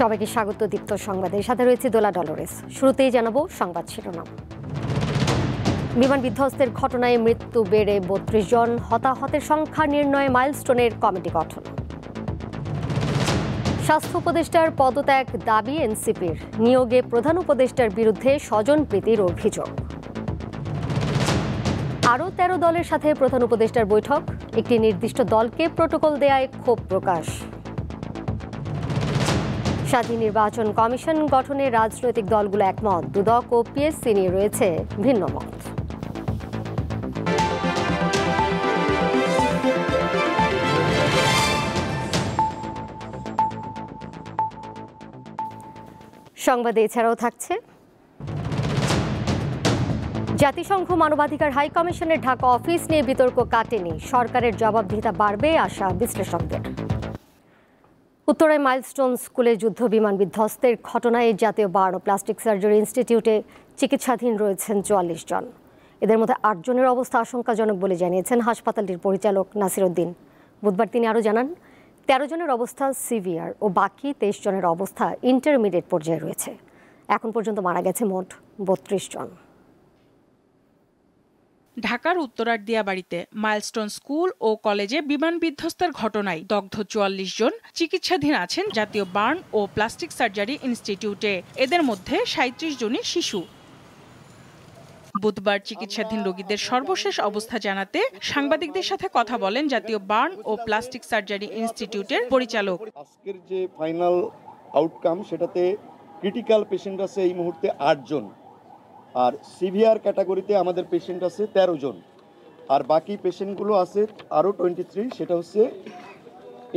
সবাইকে স্বাগত দীপ্ত সংবাদে। সাথে রয়েছে দোলা ডলোরেস। শুরুতেই জানাবো সংবাদ শিরোনাম। বিমান বিধ্বস্তের ঘটনায় মৃত্যু বেড়ে ৩২ জন, হতাহতের সংখ্যা নির্ণয়ে মাইলস্টোনের কমিটি গঠন। স্বাস্থ্য উপদেষ্টার পদত্যাগ দাবি এনসিপির, নিয়োগে প্রধান উপদেষ্টার বিরুদ্ধে স্বজনপ্রীতির অভিযোগ। আরও ১৩ দলের সাথে প্রধান উপদেষ্টার বৈঠক, একটি নির্দিষ্ট দলকে প্রটোকল দেয়ায় ক্ষোভ প্রকাশ। স্বাধীন নির্বাচন কমিশন গঠনে রাজনৈতিক দলগুলো একমত, দুদক ও পিএসসি নিয়ে রয়েছে ভিন্ন মত। সংবাদে এছাড়াও থাকছে জাতিসংঘ মানবাধিকার হাই কমিশনের ঢাকা অফিস নিয়ে বিতর্ক কাটেনি, সরকারের জবাবদিহিতা বাড়বে আশা বিশ্লেষকদের। উত্তরায় মাইলস্টোন স্কুলে যুদ্ধ বিমান বিধ্বস্তের ঘটনায় জাতীয় বার্ন ও প্লাস্টিক সার্জারি ইনস্টিটিউটে চিকিৎসাধীন রয়েছেন ৪৪ জন। এদের মধ্যে ৮ জনের অবস্থা আশঙ্কাজনক বলে জানিয়েছেন হাসপাতালটির পরিচালক নাসির উদ্দিন। বুধবার তিনি আরও জানান, ১৩ জনের অবস্থা সিভিয়ার ও বাকি ২৩ জনের অবস্থা ইন্টারমিডিয়েট পর্যায়ে রয়েছে। এখন পর্যন্ত মারা গেছে মোট ৩২ জন। ঢাকার উত্তরার দিয়াবাড়িতে মাইলস্টোন স্কুল ও কলেজে বিমান বিধ্বস্তের ঘটনায় দগ্ধ ৪৪ জন চিকিৎসাধীন আছেন জাতীয় বার্ন ও প্লাস্টিক সার্জারি ইনস্টিটিউটে। এদের মধ্যে ৩৭ জনই শিশু। বুধবার চিকিৎসাধীন রোগীদের সর্বশেষ অবস্থা জানাতে সাংবাদিকদের সাথে কথা বলেন জাতীয় বার্ন ও প্লাস্টিক সার্জারি ইনস্টিটিউটের পরিচালক। আজকের যে ফাইনাল আউটকাম, সেটাতে ক্রিটিক্যাল পেশেন্ট আছে এই মুহূর্তে ৮ জন, আর সিভিয়ার ক্যাটাগরিতে আমাদের পেশেন্ট আছে ১৩ জন, আর বাকি পেশেন্টগুলো আছে আরও 23, সেটা হচ্ছে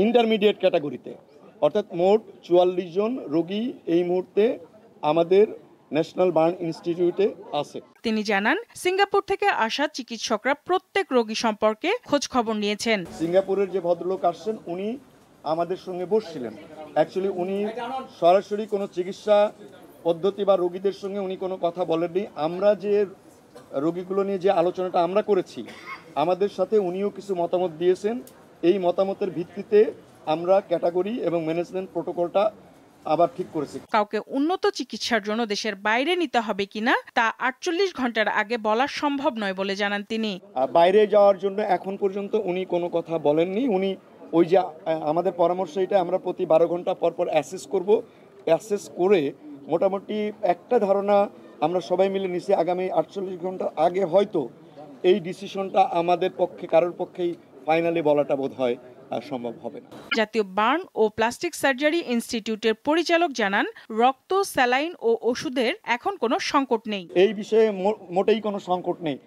ইন্টারমিডিয়েট ক্যাটাগরিতে। অর্থাৎ মোট ৪৪ জন রোগী এই মুহূর্তে আমাদের ন্যাশনাল বার্ন ইনস্টিটিউটে আছে। তিনি জানান, সিঙ্গাপুর থেকে আসা চিকিৎসকরা প্রত্যেক রোগী সম্পর্কে খোঁজ খবর নিয়েছেন। সিঙ্গাপুরের যে ভদ্রলোক আসছেন উনি আমাদের সঙ্গে বসছিলেন। অ্যাকচুয়ালি উনি সরাসরি কোনো চিকিৎসা পদ্ধতি বা রোগীদের সঙ্গে উনি কোনো কথা বলেননি। আমরা যে রোগীগুলো নিয়ে যে আলোচনাটা আমরা করেছি, আমাদের সাথে উনিও কিছু মতামত দিয়েছেন। এই মতামতের ভিত্তিতে আমরা ক্যাটাগরি এবং ম্যানেজমেন্ট প্রোটোকলটা আবার ঠিক করেছি। কাউকে উন্নত চিকিৎসার জন্য দেশের বাইরে নিতে হবে কিনা তা ৪৮ ঘন্টার আগে বলা সম্ভব নয় বলে জানান তিনি। বাইরে যাওয়ার জন্য এখন পর্যন্ত উনি কোনো কথা বলেননি। উনি ওই যে আমাদের পরামর্শ, এটা আমরা প্রতি ১২ ঘন্টা পর পর অ্যাসেস করব। অ্যাসেস করে মোটামুটি একটা ধারণা আমরা সবাই মিলে নিছি, আগামী ৪৮ ঘন্টা আগে হয়তো এই ডিসিশনটা আমাদের পক্ষে কারোর পক্ষেই ফাইনালি বলাটা বোধ হয় সম্ভব হবে না। জাতীয় বার্ন ও প্লাস্টিক সার্জারি ইনস্টিটিউটের পরিচালক জানান, রক্ত, স্যালাইন ও ওষুধের এখন কোনো সংকট নেই। এই বিষয়ে মোটেই কোনো সংকট নেই।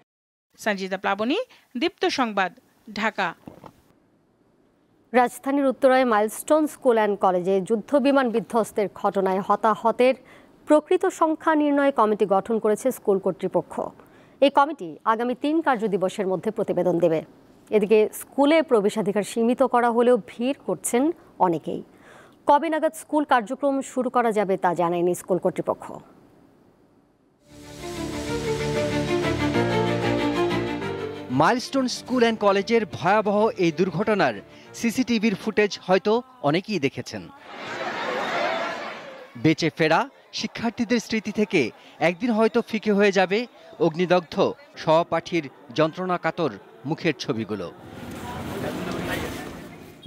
সঞ্জিতা প্লাবনী, দীপ্ত সংবাদ, ঢাকা। রাজধানীর উত্তরায় মাইলস্টোন স্কুল অ্যান্ড কলেজে যুদ্ধ বিমান বিধ্বস্তের ঘটনায় হতাহতের প্রকৃত সংখ্যা নির্ণয় কমিটি গঠন করেছে স্কুল কর্তৃপক্ষ। এই কমিটি আগামী ৩ কার্যদিবসের মধ্যে প্রতিবেদন দেবে। এদিকে স্কুলে প্রবেশাধিকার সীমিত করা হলেও ভিড় করছেন অনেকেই। কবে নাগাদ স্কুল কার্যক্রম শুরু করা যাবে তা জানায়নি স্কুল কর্তৃপক্ষ। মাইলস্টোন স্কুল অ্যান্ড কলেজের ভয়াবহ এই দুর্ঘটনার সিসিটিভির ফুটেজ হয়তো অনেকেই দেখেছেন। বেঁচে ফেরা শিক্ষার্থীদের স্মৃতি থেকে একদিন হয়তো ফিকে হয়ে যাবে অগ্নিদগ্ধ সহপাঠীর যন্ত্রণাকাতর মুখের ছবিগুলো।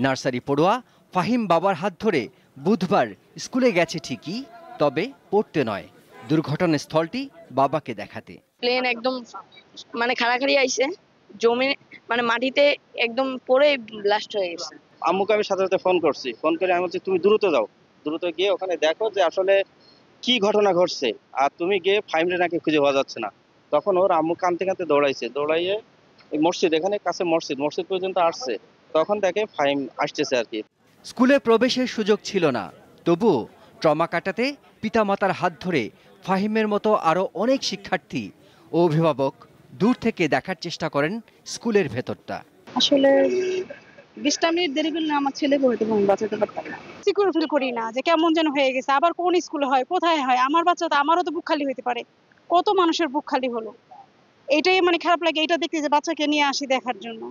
নার্সারি পড়ুয়া ফাহিম বাবার হাত ধরে বুধবার স্কুলে গেছে ঠিকই, তবে পড়তে নয়, দুর্ঘটনাস্থলটি বাবাকে দেখাতে। প্লেন একদম খাড়াখাড়ি আইছে, জমি মাটিতে একদম পড়ে ব্লাস্ট হয়ে গেছে। আম্মুকে আমি সাথে সাথে ফোন করছি, ফোন করে আমি বলছি তুমি দ্রুত যাও, দ্রুত গিয়ে ওখানে দেখো যে আসলে কি ঘটনা ঘটছে, আর তুমি গিয়ে ফাইমরে নাকি খুঁজে পাওয়া যাচ্ছে না। তখন ওর আম্মু কাঁদতে কাঁদতে দৌড়াইয়ে মসজিদ, এখানে কাছে মসজিদ পর্যন্ত আসছে, তখন দেখে ফাইম আসতেছে আর কি। স্কুলে প্রবেশের সুযোগ ছিল না, তবুও ট্রমা কাটাতে পিতামাতার হাত ধরে ফাহিমের মতো আরও অনেক শিক্ষার্থী ও অভিভাবক দূর থেকে দেখার চেষ্টা করেন স্কুলের ভেতরটা। আসলে 20টা মিনিট দেরি করলে আমার ছেলেকে হয়তো আমি বাঁচাতে পারতাম না। সিকিউর ফিল করি না যে কেমন যেন হয়ে গেছে, আবার কোন স্কুলে হয়, কোথায় হয়, আমার বাচ্চা তো, আমারও তো বুক খালি হতে পারে, কত মানুষের বুক খালি হলো, এটাই খারাপ লাগে। এটা দেখতে যে বাচ্চাকে নিয়ে আসি দেখার জন্য।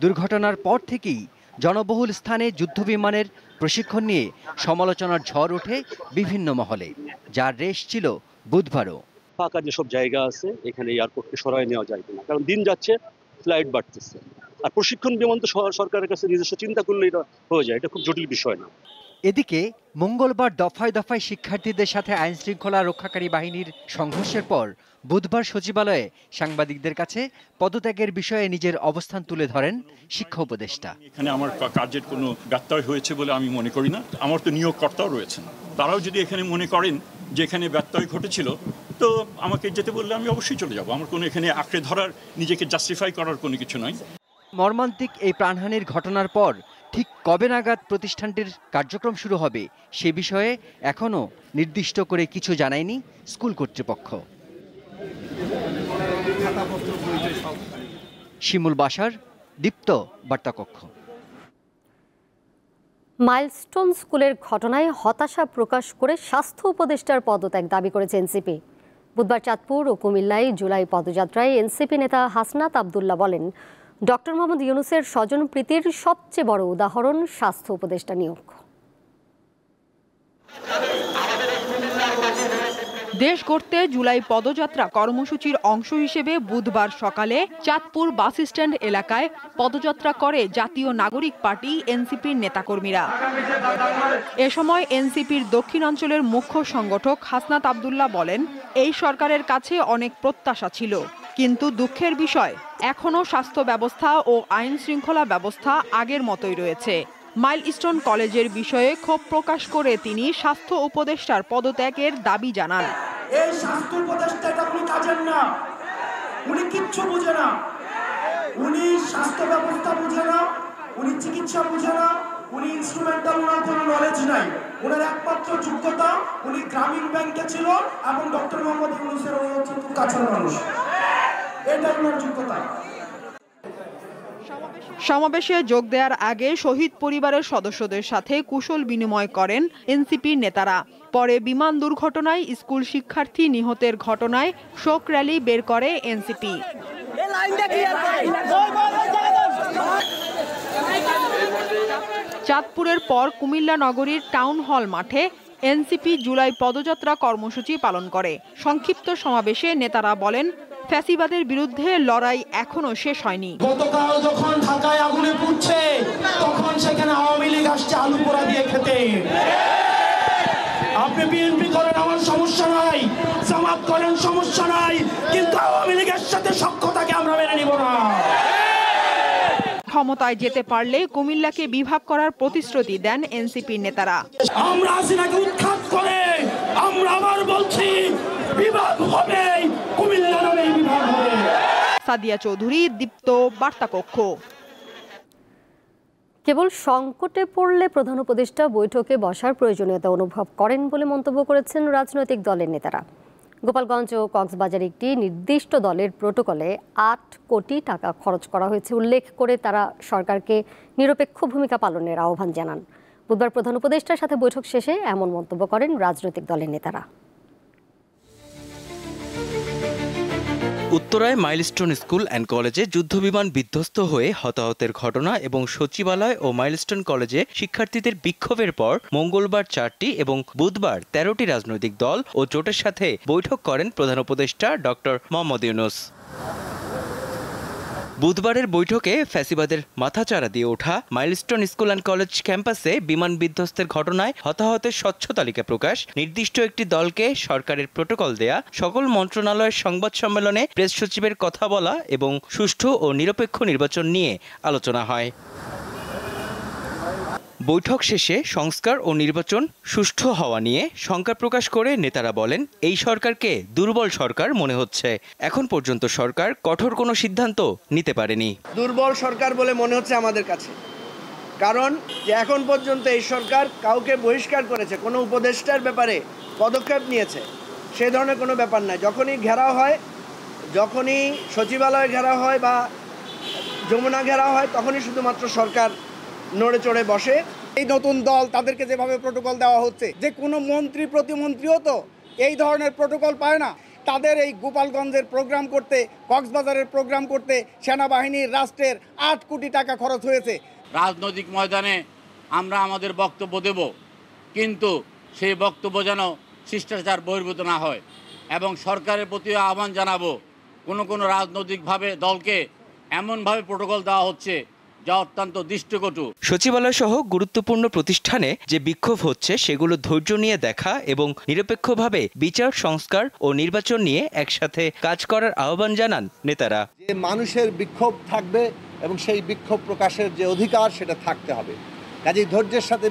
দুর্ঘটনার পর থেকেই জনবহুল স্থানে যুদ্ধবিমানের প্রশিক্ষণ নিয়ে সমালোচনার ঝড় ওঠে বিভিন্ন মহলে, যার রেশ ছিল বুধবারও। ফাঁকা যেসব জায়গা আছে এখানে এয়ারপোর্টকে সরাই নেওয়া যায় কিনা, কারণ দিন যাচ্ছে ফ্লাইট বাড়তেছে, আর প্রশিক্ষণ বিমান তো সরকারের কাছে নিজস্ব চিন্তা করলে এটা হয়ে যায়, এটা খুব জটিল বিষয় না। এদিকে মঙ্গলবার দফায় দফায় শিক্ষার্থীদের সাথে আইন শৃঙ্খলা রক্ষাকারী বাহিনীর সংঘর্ষের পর বুধবার সচিবালয়ে সাংবাদিকদের কাছে পদত্যাগের বিষয়ে নিজের অবস্থান তুলে ধরেন শিক্ষা উপদেষ্টা। এখানে আমার কাজের কোনো ব্যত্যয় হয়েছে বলে আমি মনে করি না। আমার তো নিয়োগকর্তাও রয়েছেন, তারাও যদি এখানে মনে করেন যে এখানে ব্যত্যয় ঘটেছিল তো আমাকে যেতে বললে আমি অবশ্যই চলে যাব। আমার কোনো এখানে আঁকড়ে ধরার, নিজেকে জাস্টিফাই করার কোনো কিছু নয়। মর্মান্তিক এই প্রাণহানির ঘটনার পর ঠিক কবে নাগাদ প্রতিষ্ঠানটির কার্যক্রম শুরু হবে সে বিষয়ে এখনও নির্দিষ্ট করে কিছু জানায়নি স্কুল কর্তৃপক্ষ। শিমুল বাশার, দীপ্ত বার্তাকক্ষ। মাইলস্টোন স্কুলের ঘটনায় হতাশা প্রকাশ করে স্বাস্থ্য উপদেষ্টার পদত্যাগ দাবি করেছে এনসিপি। বুধবার চাঁদপুর ও কুমিল্লায় জুলাই পদযাত্রায় এনসিপি নেতা হাসনাত আবদুল্লাহ বলেন, ডক্টর মোহাম্মদ ইউনূসের স্বজনপ্রীতির সবচেয়ে বড় উদাহরণ স্বাস্থ্য উপদেষ্টা নিয়োগ। দেশ গড়তে জুলাই পদযাত্রা কর্মসূচির অংশ হিসেবে বুধবার সকালে চাঁদপুর বাস স্ট্যান্ড এলাকায় পদযাত্রা করে জাতীয় নাগরিক পার্টি এনসিপির নেতাকর্মীরা। এ সময় এনসিপির দক্ষিণাঞ্চলের মুখ্য সংগঠক হাসনাত আবদুল্লাহ বলেন, এই সরকারের কাছে অনেক প্রত্যাশা ছিল, কিন্তু দুঃখের বিষয় এখনও স্বাস্থ্য ব্যবস্থা ও আইন শৃঙ্খলা ব্যবস্থা আগের মতোই রয়েছে। মাইলস্টোন কলেজের বিষয়ে ক্ষোভ প্রকাশ করে তিনি স্বাস্থ্য উপদেষ্টার পদত্যাগের দাবি জানান। এই স্বাস্থ্য উপদেষ্টা এটা কোনো কাজের না, উনি কিচ্ছু বুঝে না, উনি স্বাস্থ্য ব্যবস্থা বুঝে না, উনি চিকিৎসা বুঝে না, উনি ইনস্ট্রুমেন্টাল, ওনার কোনো নলেজ নাই। ওনার একমাত্র যোগ্যতা উনি গ্রামীণ ব্যাংকে ছিল এবং ডক্টর মোহাম্মদ ইউনূসের খুব কাছের মানুষ, এটাই ওনার যোগ্যতা। সমাবেশে যোগ দেওয়ার আগে শহীদ পরিবারের সদস্যদের সাথে কুশল বিনিময় করেন এনসিপির নেতারা। পরে বিমান দুর্ঘটনায় স্কুল শিক্ষার্থী নিহতের ঘটনায় শোক র্যালি বের করে এনসিপি। চাঁদপুরের পর কুমিল্লা নগরীর টাউন হল মাঠে এনসিপি জুলাই পদযাত্রা কর্মসূচি পালন করে। সংক্ষিপ্ত সমাবেশে নেতারা বলেন, ফ্যাসিবাদের বিরুদ্ধে লড়াই এখনো শেষ হয়নি। গতকাল যখন ঢাকায় আগুনে পুড়ছে তখন সেখানে আওয়ামী লীগ আসছে আলু পোড়া দিয়ে খেতে। আপনি বিএনপি করেন, আমার সমস্যা নাই, জামাত করেন, সমস্যা নাই, কিন্তু আওয়ামী লীগের সাথে সখ্যতাকে আমরা মেনে নিব না। ক্ষমতায় যেতে পারলে কুমিল্লাকে বিভাগ করার প্রতিশ্রুতি দেন এনসিপির নেতারা। আমরা হাসিনাকে উৎখাত করে আমরা আবার বলছি বিভাগ হবে, কুমিল্লা নামে বিভাগ হবে। সাদিয়া চৌধুরী, দীপ্ত বার্তাকক্ষ। কেবল সংকটে পড়লে প্রধান উপদেষ্টা বৈঠকে বসার প্রয়োজনীয়তা অনুভব করেন বলে মন্তব্য করেছেন রাজনৈতিক দলের নেতারা। গোপালগঞ্জ ও কক্সবাজার একটি নির্দিষ্ট দলের প্রোটোকলে ৮ কোটি টাকা খরচ করা হয়েছে উল্লেখ করে তারা সরকারকে নিরপেক্ষ ভূমিকা পালনের আহ্বান জানান। বুধবার প্রধান উপদেষ্টার সাথে বৈঠক শেষে এমন মন্তব্য করেন রাজনৈতিক দলের নেতারা। উত্তরায় মাইলস্টোন স্কুল অ্যান্ড কলেজে যুদ্ধবিমান বিধ্বস্ত হয়ে হতাহতের ঘটনা এবং সচিবালয় ও মাইলস্টোন কলেজে শিক্ষার্থীদের বিক্ষোভের পর মঙ্গলবার 4টি এবং বুধবার 13টি রাজনৈতিক দল ও জোটের সাথে বৈঠক করেন প্রধান উপদেষ্টা ডক্টর মোহাম্মদ ইউনূস। বুধবারের বৈঠকে ফ্যাসিবাদের মাথাচাড়া দিয়ে ওঠা মাইলস্টোন স্কুল অ্যান্ড কলেজ ক্যাম্পাসে বিমান বিধ্বস্তের ঘটনায় হতাহতের স্বচ্ছ তালিকা প্রকাশ, নির্দিষ্ট একটি দলকে সরকারের প্রোটোকল দেয়া, সকল মন্ত্রণালয়ের সংবাদ সম্মেলনে প্রেস সচিবের কথা বলা এবং সুষ্ঠু ও নিরপেক্ষ নির্বাচন নিয়ে আলোচনা হয়। বৈঠক শেষে সংস্কার ও নির্বাচন সুষ্ঠু হওয়া নিয়ে শঙ্কা প্রকাশ করে নেতারা বলেন, এই সরকারকে দুর্বল সরকার মনে হচ্ছে। এখন পর্যন্ত সরকার কঠোর কোনো সিদ্ধান্ত নিতে পারেনি। দুর্বল সরকার বলে মনে হচ্ছে আমাদের কাছে, কারণ যে এখন পর্যন্ত এই সরকার কাউকে বহিষ্কার করেছে, কোনো উপদেষ্টার ব্যাপারে পদক্ষেপ নিয়েছে সেই ধরনের কোনো ব্যাপার নাই। যখনই ঘেরাও হয়, যখনই সচিবালয় ঘেরাও হয় বা যমুনা ঘেরাও হয়, তখনই শুধুমাত্র সরকার নড়ে চড়ে বসে। এই নতুন দল তাদেরকে যেভাবে প্রোটোকল দেওয়া হচ্ছে, যে কোনো মন্ত্রী প্রতিমন্ত্রীও তো এই ধরনের প্রোটোকল পায় না। তাদের এই গোপালগঞ্জের প্রোগ্রাম করতে, কক্সবাজারের প্রোগ্রাম করতে সেনাবাহিনীর রাষ্ট্রের ৮ কোটি টাকা খরচ হয়েছে। রাজনৈতিক ময়দানে আমরা আমাদের বক্তব্য দেব, কিন্তু সেই বক্তব্য যেন শিষ্টাচার বহির্ভূত না হয়। এবং সরকারের প্রতি আহ্বান জানাবো, কোনো রাজনৈতিকভাবে দলকে এমনভাবে প্রোটোকল দেওয়া হচ্ছে যা অত্যন্ত দৃষ্টিকটু। সচিবালয় সহ গুরুত্বপূর্ণ প্রতিষ্ঠানে যে বিক্ষোভ হচ্ছে সেগুলো ধৈর্য নিয়ে দেখা এবং নিরপেক্ষভাবে বিচার, সংস্কার ও নির্বাচন নিয়ে একসাথে কাজ করার আহ্বান জানান নেতারা। যে মানুষের বিক্ষোভ থাকবে এবং সেই বিক্ষোভ প্রকাশের যে অধিকার সেটা থাকতে হবে, কাজেই ধৈর্যের সাথে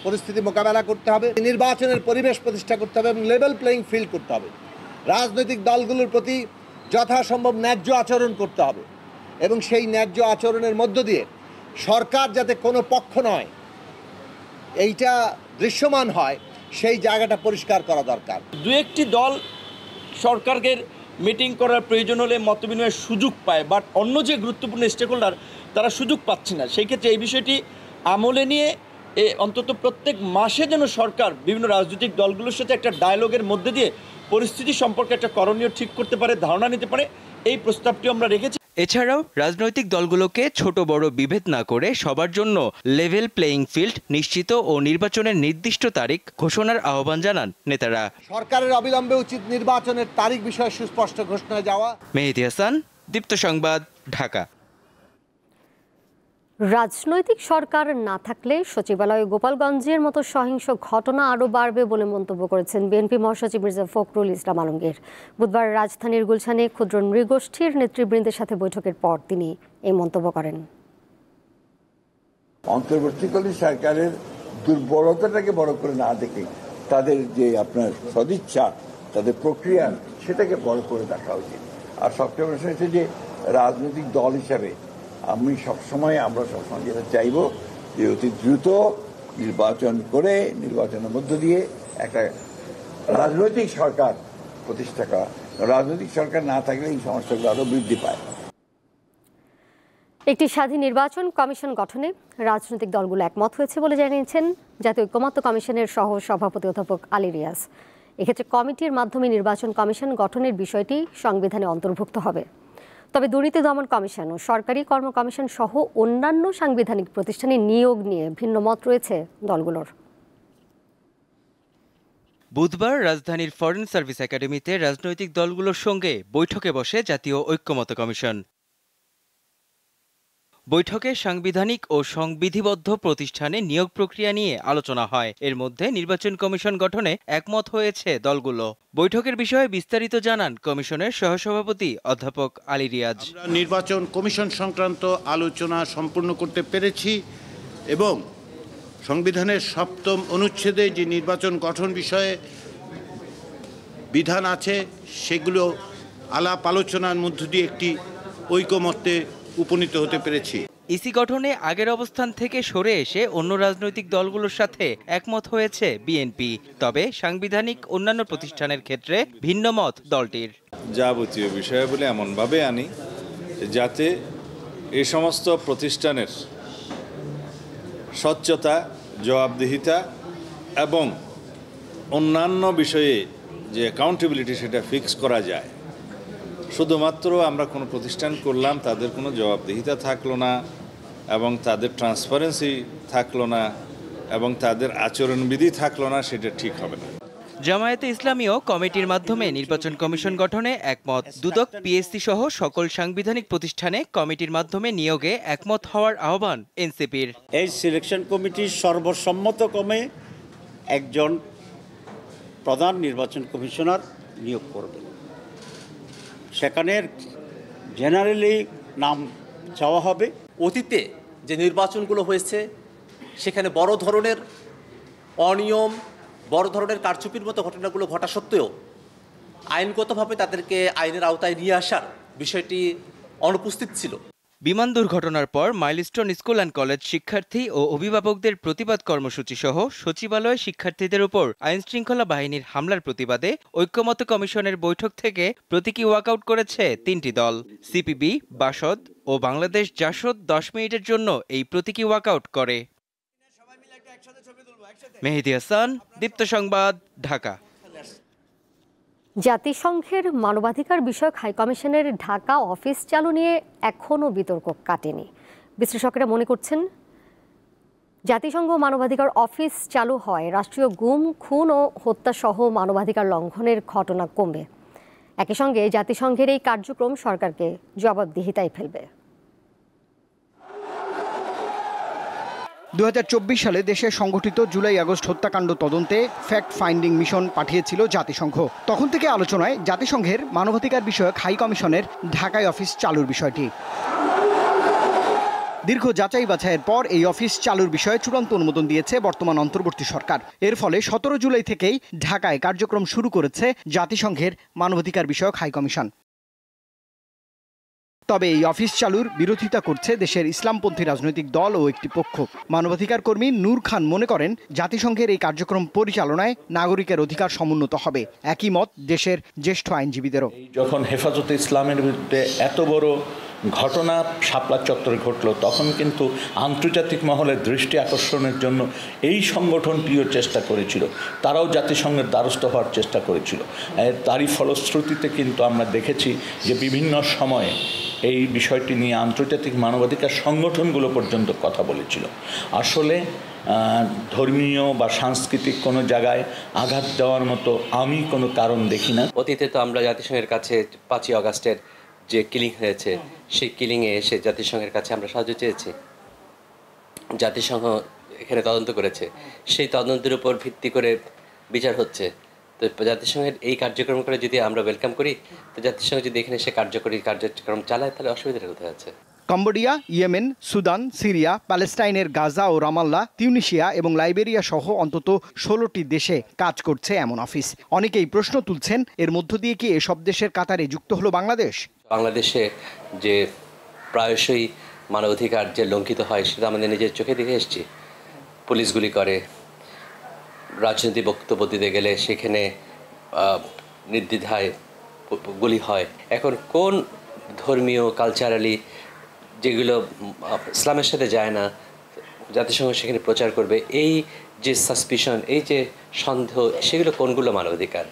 পরিস্থিতি মোকাবেলা করতে হবে, নির্বাচনের পরিবেশ প্রতিষ্ঠা করতে হবে এবং লেভেল প্লেইং ফিল্ড করতে হবে। রাজনৈতিক দলগুলোর প্রতি যথাসম্ভব ন্যায্য আচরণ করতে হবে এবং সেই ন্যায্য আচরণের মধ্য দিয়ে সরকার যাতে কোনো পক্ষ নয় এইটা দৃশ্যমান হয়, সেই জায়গাটা পরিষ্কার করা দরকার। দু একটি দল সরকারকে মিটিং করার প্রয়োজন হলে মতবিনিময়ের সুযোগ পায়, বাট অন্য যে গুরুত্বপূর্ণ স্টেক হোল্ডার তারা সুযোগ পাচ্ছে না। সেই ক্ষেত্রে এই বিষয়টি আমলে নিয়ে অন্তত প্রত্যেক মাসে যেন সরকার বিভিন্ন রাজনৈতিক দলগুলোর সাথে একটা ডায়ালগের মধ্যে দিয়ে পরিস্থিতি সম্পর্কে একটা করণীয় ঠিক করতে পারে, ধারণা নিতে পারে, এই প্রস্তাবটি আমরা রেখেছি। এছাড়াও রাজনৈতিক দলগুলোকে ছোট বড় বিভেদ না করে সবার জন্য লেভেল প্লেইং ফিল্ড নিশ্চিত ও নির্বাচনের নির্দিষ্ট তারিখ ঘোষণার আহ্বান জানান নেতারা। সরকারের অবিলম্বে উচিত নির্বাচনের তারিখ বিষয়ে সুস্পষ্ট ঘোষণা যাওয়া। মেহেদী হাসান, দীপ্ত সংবাদ, ঢাকা। রাজনৈতিক সরকার না থাকলে সচিবালয় গোপালগঞ্জের মতো সহিংস ঘটনা আরও বাড়বে বলে মন্তব্য করেছেন বিএনপি মহাসচিব মির্জা ফখরুল ইসলাম আলমগীর। বুধবার রাজধানীর গুলশানে ক্ষুদ্র নৃগোষ্ঠীর নেতৃবৃন্দের সাথে বৈঠকের পর তিনি এই মন্তব্য করেন। অন্তর্বর্তীকালীন সরকারের দুর্বলতাটাকে বড় করে না দেখে তাদের যে আপনার সদিচ্ছা, তাদের প্রক্রিয়া, সেটাকে বড় করে দেখা উচিত। আর সবচেয়ে বড় হচ্ছে যে রাজনৈতিক দল হিসাবে আমরা সবসময় যেটা চাইব যে অতি দ্রুত নির্বাচন করে নির্বাচনের মধ্য দিয়ে একটা রাজনৈতিক সরকার প্রতিষ্ঠা করা। রাজনৈতিক সরকার না থাকলে এই সমস্যাগুলো আরও বৃদ্ধি পায়। একটি স্বাধীন নির্বাচন কমিশন গঠনে রাজনৈতিক দলগুলো একমত হয়েছে বলে জানিয়েছেন জাতীয় ঐক্যমত্য কমিশনের সহ সভাপতি অধ্যাপক আলী রিয়াজ। এক্ষেত্রে কমিটির মাধ্যমে নির্বাচন কমিশন গঠনের বিষয়টি সংবিধানে অন্তর্ভুক্ত হবে। তবে দুর্নীতি দমন কমিশন ও সরকারি কর্ম কমিশন সহ অন্যান্য সাংবিধানিক প্রতিষ্ঠানে নিয়োগ নিয়ে ভিন্ন মত রয়েছে দলগুলোর। বুধবার রাজধানীর ফরেন সার্ভিস একাডেমিতে রাজনৈতিক দলগুলোর সঙ্গে বৈঠকে বসে জাতীয় ঐক্যমত্য কমিশন। বৈঠকে সাংবিধানিক ও সংবিধিবদ্ধ প্রতিষ্ঠানে নিয়োগ প্রক্রিয়া নিয়ে আলোচনা হয়। এর মধ্যে নির্বাচন কমিশন গঠনে একমত হয়েছে দলগুলো। বৈঠকের বিষয়ে বিস্তারিত জানান কমিশনের সহসভাপতি অধ্যাপক আলী রিয়াজ। নির্বাচন কমিশন সংক্রান্ত আলোচনা সম্পূর্ণ করতে পেরেছি এবং সংবিধানের 7ম অনুচ্ছেদে যে নির্বাচন গঠন বিষয়ে বিধান আছে সেগুলো আলাপ আলোচনার মধ্য দিয়ে একটি ঐকমত্যে উপনীত হতে পেরেছি। ইসি গঠনে আগের অবস্থান থেকে সরে এসে অন্য রাজনৈতিক দলগুলোর সাথে একমত হয়েছে বিএনপি। তবে সাংবিধানিক অন্যান্য প্রতিষ্ঠানের ক্ষেত্রে ভিন্ন মত দলটির। যাবতীয় বিষয়াবলী এমনভাবে আনি যাতে এই সমস্ত প্রতিষ্ঠানের স্বচ্ছতা, জবাবদিহিতা এবং অন্যান্য বিষয়ে যে অ্যাকাউন্টেবিলিটি সেটা ফিক্স করা যায়। শুধুমাত্র আমরা কোনো প্রতিষ্ঠান করলাম, তাদের কোনো জবাবদিহিতা থাকলো না এবং তাদের ট্রান্সপারেন্সি থাকলো না এবং তাদের আচরণবিধি থাকলো না, সেটা ঠিক হবে না। জামায়াতে ইসলামীও কমিটির মাধ্যমে নির্বাচন কমিশন গঠনে একমত। দুদক, পিএসসি সহ সকল সাংবিধানিক প্রতিষ্ঠানে কমিটির মাধ্যমে নিয়োগে একমত হওয়ার আহ্বান এনসিপির। এই সিলেকশন কমিটির সর্বসম্মতক্রমে একজন প্রধান নির্বাচন কমিশনার নিয়োগ করবে। সেখানে জেনারেলি নাম চাওয়া হবে। অতীতে যে নির্বাচনগুলো হয়েছে সেখানে বড় ধরনের অনিয়ম, বড় ধরনের কারচুপির মতো ঘটনাগুলো ঘটা সত্ত্বেও আইনগতভাবে তাদেরকে আইনের আওতায় নিয়ে আসার বিষয়টি অনুপস্থিত ছিল। বিমান দুর্ঘটনার পর মাইলস্টোন স্কুল অ্যান্ড কলেজ শিক্ষার্থী ও অভিভাবকদের প্রতিবাদ কর্মসূচি সহ সচিবালয়ে শিক্ষার্থীদের উপর আইনশৃঙ্খলা বাহিনীর হামলার প্রতিবাদে ঐক্যমত্য কমিশনের বৈঠক থেকে প্রতীকী ওয়াকআউট করেছে 3টি দল। সিপিবি, বাসদ ও বাংলাদেশ জাসদ 10 মিনিটের জন্য এই প্রতীকী ওয়াকআউট করে। মেহেদী হাসান, দীপ্ত সংবাদ, ঢাকা। জাতিসংঘের মানবাধিকার বিষয়ক হাইকমিশনের ঢাকা অফিস চালু নিয়ে এখনও বিতর্ক কাটেনি। বিশ্লেষকেরা মনে করছেন জাতিসংঘ মানবাধিকার অফিস চালু হয় রাষ্ট্রীয় গুম, খুন ও হত্যাসহ মানবাধিকার লঙ্ঘনের ঘটনা কমবে। একই সঙ্গে জাতিসংঘের এই কার্যক্রম সরকারকে জবাবদিহিতায় ফেলবে। 2024 সালে দেশে সংঘটিত জুলাই-আগস্ট হত্যাকাণ্ড তদন্তে ফ্যাক্ট ফাইন্ডিং মিশন পাঠিয়েছিল জাতিসংঘ। তখন থেকে আলোচনায় জাতিসংঘের মানবাধিকার বিষয়ক হাই কমিশনের ঢাকায় অফিস চালুর বিষয়টি। দীর্ঘ যাচাই বাছাইয়ের পর এই অফিস চালুর বিষয়ে চূড়ান্ত অনুমোদন দিয়েছে বর্তমান অন্তর্বর্তী সরকার। এর ফলে 17 জুলাই থেকেই ঢাকায় কার্যক্রম শুরু করেছে জাতিসংঘের মানবাধিকার বিষয়ক হাই কমিশন। তবে এই অফিস চালুর বিরোধিতা করছে দেশের ইসলামপন্থী রাজনৈতিক দল ও একটি পক্ষ। মানবাধিকার কর্মী নূর খান মনে করেন, জাতিসংঘের এই কার্যক্রম পরিচালনায় নাগরিকের অধিকার সমুন্নত হবে। একই মত দেশের জ্যেষ্ঠ আইনজীবীদেরও। যখন হেফাজতে ইসলামের বিরুদ্ধে এত বড় ঘটনা শাপলা চত্বরে ঘটল, তখন কিন্তু আন্তর্জাতিক মহলের দৃষ্টি আকর্ষণের জন্য এই সংগঠনটিও চেষ্টা করেছিল, তারাও জাতিসংঘের দ্বারস্থ হওয়ার চেষ্টা করেছিল। তারই ফলশ্রুতিতে কিন্তু আমরা দেখেছি যে বিভিন্ন সময়ে এই বিষয়টি নিয়ে আন্তর্জাতিক মানবাধিকার সংগঠনগুলো পর্যন্ত কথা বলেছিল। আসলে ধর্মীয় বা সাংস্কৃতিক কোনো জায়গায় আঘাত দেওয়ার মতো আমি কোনো কারণ দেখি না। অতীতে তো আমরা জাতিসংঘের কাছে 5ই আগস্টের যে কিলিং হয়েছে, সেই কিলিংয়ে এসে জাতিসংঘের কাছে আমরা সাহায্য চেয়েছি। জাতিসংঘ এখানে তদন্ত করেছে, সেই তদন্তের উপর ভিত্তি করে বিচার হচ্ছে। তো জাতিসংঘের এই কার্যক্রম করে যদি আমরা ওয়েলকাম করি, তো জাতিসংঘ যদি এখানে সে কার্যক্রম চালায়, তাহলে অসুবিধাটা কোথায় আছে? কম্বোডিয়া, ইয়েমেন, সুদান, সিরিয়া, প্যালেস্টাইনের গাজা ও রামাল্লা, তিউনিশিয়া এবং লাইবেরিয়া সহ অন্তত 16টি দেশে কাজ করছে এমন অফিস। অনেকেই প্রশ্ন তুলছেন, এর মধ্য দিয়ে কি এসব দেশের কাতারে যুক্ত হলো বাংলাদেশ? বাংলাদেশে যে প্রায়শই মানবাধিকার যে লঙ্ঘিত হয়, সেটা আমাদের নিজের চোখে দেখে এসেছি। পুলিশ গুলি করে, রাজনৈতিক বক্তব্য দিতে গেলে সেখানে নির্দ্বিধায় গুলি হয়। এখন কোন ধর্মীয় কালচারালি যেগুলো ইসলামের সাথে যায় না, জাতিসংঘ সেখানে প্রচার করবে, এই যে সাসপিশন, এই যে সন্দেহ, সেগুলো কোনগুলো মানবাধিকার?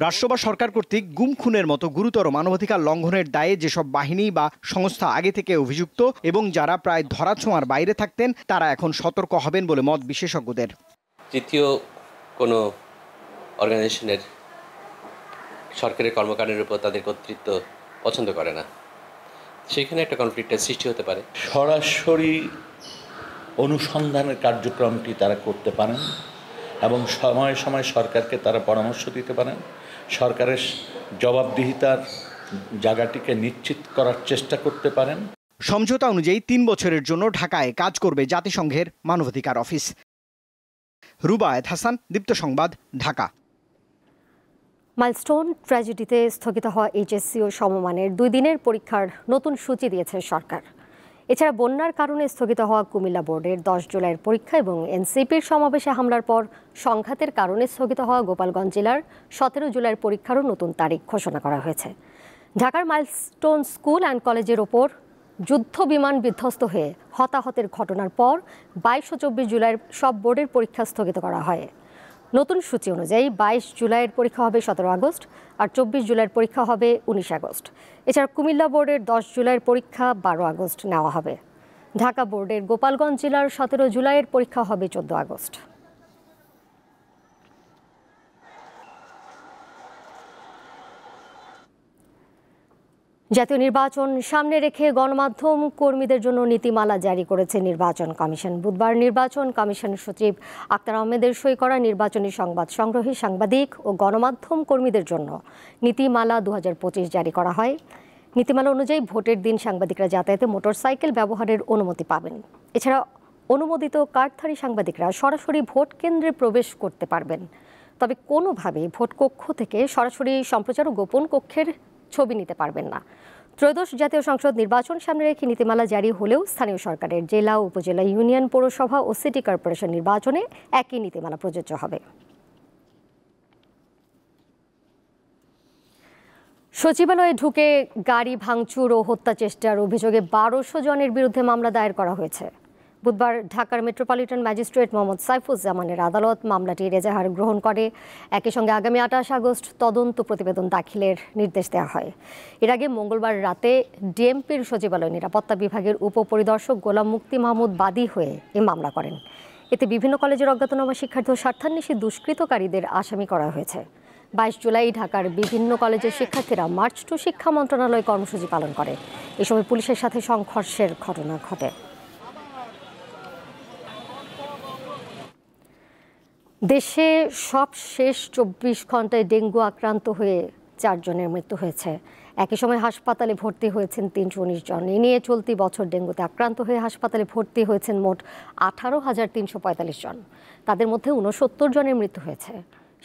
রাষ্ট্র বা সরকার কর্তৃক গুম খুনের মতো গুরুতর মানবাধিকার লঙ্ঘনের দায়ে যেসব বাহিনী বা সংস্থা আগে থেকে অভিযুক্ত এবং যারা প্রায় ধরাছোঁয়ার বাইরে থাকতেন, তারা এখন সতর্ক হবেন বলে মত বিশেষজ্ঞদের। তৃতীয় কোনো অর্গানাইজেশনের সরকারের কর্মকাণ্ডের উপর তাদের কর্তৃত্ব পছন্দ করে না, সেখানে একটা কনফ্লিক্টের সৃষ্টি হতে পারে। সরাসরি অনুসন্ধানের কার্যক্রমটি তারা করতে পারেন এবং সময়ে সময়ে সরকারকে তারা পরামর্শ দিতে পারেন। সরকারের জবাবদিহিতার জায়গাটিকে নিশ্চিত করার চেষ্টা করতে পারেন। সমঝোতা অনুযায়ী 3 বছরের জন্য ঢাকায় কাজ করবে জাতিসংঘের মানবাধিকার অফিস। রুবায়েত হাসান, দীপ্ত সংবাদ, ঢাকা। মাইলস্টোন ট্র্যাজেডিতে স্থগিত হওয়া এইচএসসি ও সমমানের 2 দিনের পরীক্ষার নতুন সূচি দিয়েছে সরকার। এছাড়া বন্যার কারণে স্থগিত হওয়া কুমিল্লা বোর্ডের 10 জুলাইয়ের পরীক্ষা এবং এনসিপির সমাবেশে হামলার পর সংঘাতের কারণে স্থগিত হওয়া গোপালগঞ্জ জেলার 17 জুলাইয়ের পরীক্ষারও নতুন তারিখ ঘোষণা করা হয়েছে। ঢাকার মাইলস্টোন স্কুল অ্যান্ড কলেজের ওপর যুদ্ধ বিমান বিধ্বস্ত হয়ে হতাহতের ঘটনার পর 22 ও 24 জুলাইয়ের সব বোর্ডের পরীক্ষা স্থগিত করা হয়। নতুন সূচি অনুযায়ী 22 জুলাইয়ের পরীক্ষা হবে 17 আগস্ট আর 24 জুলাইয়ের পরীক্ষা হবে 19 আগস্ট। এছাড়া কুমিল্লা বোর্ডের 10 জুলাইয়ের পরীক্ষা 12 আগস্ট নেওয়া হবে। ঢাকা বোর্ডের গোপালগঞ্জ জেলার 17 জুলাইয়ের পরীক্ষা হবে 14 আগস্ট। জাতীয় নির্বাচন সামনে রেখে গণমাধ্যম কর্মীদের জন্য নীতিমালা জারি করেছে নির্বাচন কমিশন। বুধবার নির্বাচন কমিশন সচিব আক্তার আহমেদের সই করা নির্বাচনী সংবাদ সংগ্রহী সাংবাদিক ও গণমাধ্যম কর্মীদের জন্য নীতিমালা 2025 জারি করা হয়। নীতিমালা অনুযায়ী ভোটের দিন সাংবাদিকরা যাতায়াতে মোটরসাইকেল ব্যবহারের অনুমতি পাবেন। এছাড়া অনুমোদিত কার্ডধারী সাংবাদিকরা সরাসরি ভোট কেন্দ্রে প্রবেশ করতে পারবেন, তবে কোনোভাবেই ভোট কক্ষ থেকে সরাসরি সম্প্রচার ও গোপন কক্ষের ছবি নিতে পারবেন না। ত্রয়োদশ জাতীয় সংসদ নির্বাচন সামনে রেখে নীতিমালা জারি হলেও স্থানীয় সরকারের জেলা, উপজেলা, ইউনিয়ন, পৌরসভা ও সিটি কর্পোরেশন নির্বাচনে একই নীতিমালা প্রযোজ্য হবে। সচিবালয়ে ঢুকে গাড়ি ভাঙচুর ও হত্যা চেষ্টার অভিযোগে 1200 জনের বিরুদ্ধে মামলা দায়ের করা হয়েছে। বুধবার ঢাকার মেট্রোপলিটন ম্যাজিস্ট্রেট মোহাম্মদ সাইফুজ্জামানের আদালত মামলাটি এজাহার গ্রহণ করে। একই সঙ্গে আগামী 28 আগস্ট তদন্ত প্রতিবেদন দাখিলের নির্দেশ দেওয়া হয়। এর আগে মঙ্গলবার রাতে ডিএমপির সচিবালয় নিরাপত্তা বিভাগের উপপরিদর্শক গোলাম মুক্তি মাহমুদ বাদী হয়ে এই মামলা করেন। এতে বিভিন্ন কলেজের অজ্ঞাতনামা শিক্ষার্থী ও স্বার্থান্বেষী দুষ্কৃতকারীদের আসামি করা হয়েছে। 22 জুলাই ঢাকার বিভিন্ন কলেজের শিক্ষার্থীরা মার্চ টু শিক্ষা মন্ত্রণালয় কর্মসূচি পালন করে। এ সময় পুলিশের সাথে সংঘর্ষের ঘটনা ঘটে। দেশে সব শেষ 24 ঘন্টায় ডেঙ্গু আক্রান্ত হয়ে 4 জনের মৃত্যু হয়েছে। একই সময় হাসপাতালে ভর্তি হয়েছেন 319 জন। এ নিয়ে চলতি বছর ডেঙ্গুতে আক্রান্ত হয়ে হাসপাতালে ভর্তি হয়েছেন মোট 18,345 জন। তাদের মধ্যে 69 জনের মৃত্যু হয়েছে।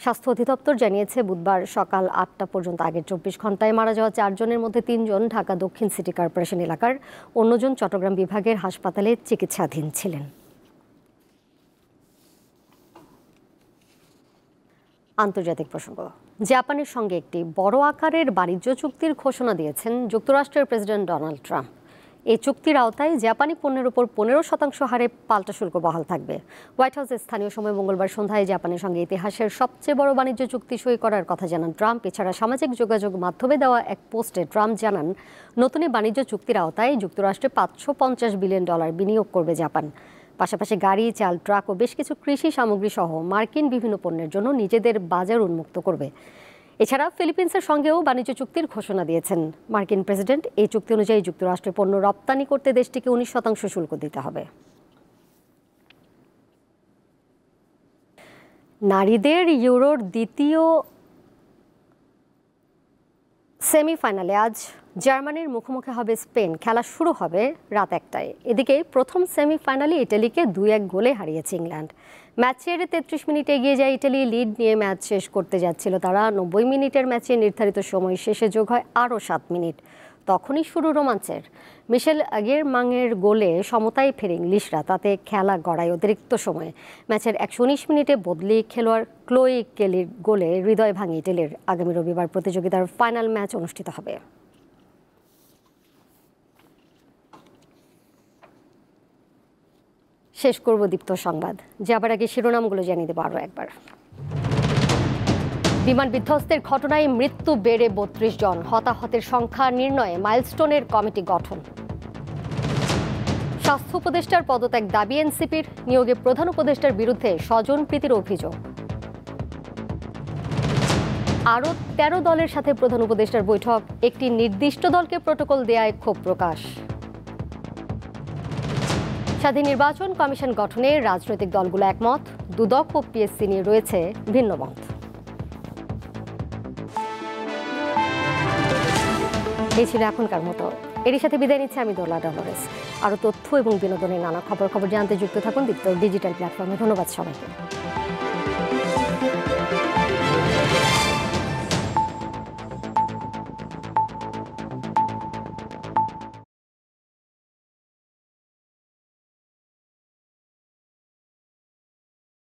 স্বাস্থ্য অধিদপ্তর জানিয়েছে বুধবার সকাল 8টা পর্যন্ত আগের 24 ঘন্টায় মারা যাওয়া 4 জনের মধ্যে 3 জন ঢাকা দক্ষিণ সিটি কর্পোরেশন এলাকার, অন্যজন চট্টগ্রাম বিভাগের হাসপাতালে চিকিৎসাধীন ছিলেন। আন্তর্জাতিক প্রসঙ্গ। জাপানের সঙ্গে একটি বড় আকারের বাণিজ্য চুক্তির ঘোষণা দিয়েছেন যুক্তরাষ্ট্রের প্রেসিডেন্ট ডোনাল্ড ট্রাম্প। এই চুক্তির আওতায় জাপানি পণ্যের উপর 15% হারে পাল্টা শুল্ক বহাল থাকবে। হোয়াইট হাউসের স্থানীয় সময় মঙ্গলবার সন্ধ্যায় জাপানের সঙ্গে ইতিহাসের সবচেয়ে বড় বাণিজ্য চুক্তি সই করার কথা জানান ট্রাম্প। এছাড়া সামাজিক যোগাযোগ মাধ্যমে দেওয়া এক পোস্টে ট্রাম্প জানান, নতুন এই বাণিজ্য চুক্তির আওতায় যুক্তরাষ্ট্রে $550 বিলিয়ন বিনিয়োগ করবে জাপান। পাশাপাশি গাড়ি, চাল, ট্রাক ও বেশ কিছু কৃষি সামগ্রী সহ মার্কিন বিভিন্ন পণ্যের জন্য নিজেদের বাজার উন্মুক্ত করবে। এছাড়া ফিলিপিন্সের সঙ্গেও বাণিজ্য চুক্তির ঘোষণা দিয়েছেন মার্কিন প্রেসিডেন্ট। এই চুক্তি অনুযায়ী যুক্তরাষ্ট্রে পণ্য রপ্তানি করতে দেশটিকে 19% শুল্ক দিতে হবে। নারীদের ইউরোর দ্বিতীয় সেমিফাইনালে আজ জার্মানির মুখোমুখি হবে স্পেন। খেলা শুরু হবে রাত 1টায়। এদিকে প্রথম সেমিফাইনালে ইটালিকে 2-1 গোলে হারিয়েছে ইংল্যান্ড। ম্যাচের 33 মিনিটে এগিয়ে যায় ইটালি। লিড নিয়ে ম্যাচ শেষ করতে যাচ্ছিল তারা। 90 মিনিটের ম্যাচে নির্ধারিত সময় শেষে যোগ হয় আরও 7 মিনিট। তখনই শুরু রোমাঞ্চের। মিশেল আগেরমাংয়ের গোলে সমতায় ফেরে ইংলিশরা, তাতে খেলা গড়ায় অতিরিক্ত সময়ে। ম্যাচের 119 মিনিটে বদলি খেলোয়াড় ক্লোই কেলির গোলে হৃদয় ভাঙে ইটালির। আগামী রবিবার প্রতিযোগিতার ফাইনাল ম্যাচ অনুষ্ঠিত হবে। শেষ করব দীপ্ত সংবাদ, যাবার আগে শিরোনামগুলো জানিয়ে দেব আরও একবার। বিমান বিধ্বস্তের ঘটনায় মৃত্যু বেড়ে 32 জন। হতাহতের সংখ্যা নির্ণয়ে মাইলস্টোনের কমিটি গঠন। স্বাস্থ্য উপদেষ্টার পদত্যাগ দাবি এনসিপির। নিয়োগে প্রধান উপদেষ্টার বিরুদ্ধে স্বজনপ্রীতির অভিযোগ। আরও 13 দলের সাথে প্রধান উপদেষ্টার বৈঠক। একটি নির্দিষ্ট দলকে প্রটোকল দেয়ায় ক্ষোভ প্রকাশ। স্বাধীন নির্বাচন কমিশন গঠনে রাজনৈতিক দলগুলো একমত। দুদক ও পিএসসি নিয়ে রয়েছে ভিন্ন মত। এই ছিল এখনকার মতো। এরই সাথে বিদায় নিচ্ছে আমি দোলা ডলরেস। আরও তথ্য এবং বিনোদনের নানা খবর জানতে যুক্ত থাকুন দীপ্ত ডিজিটাল প্ল্যাটফর্মে। ধন্যবাদ সবাইকে।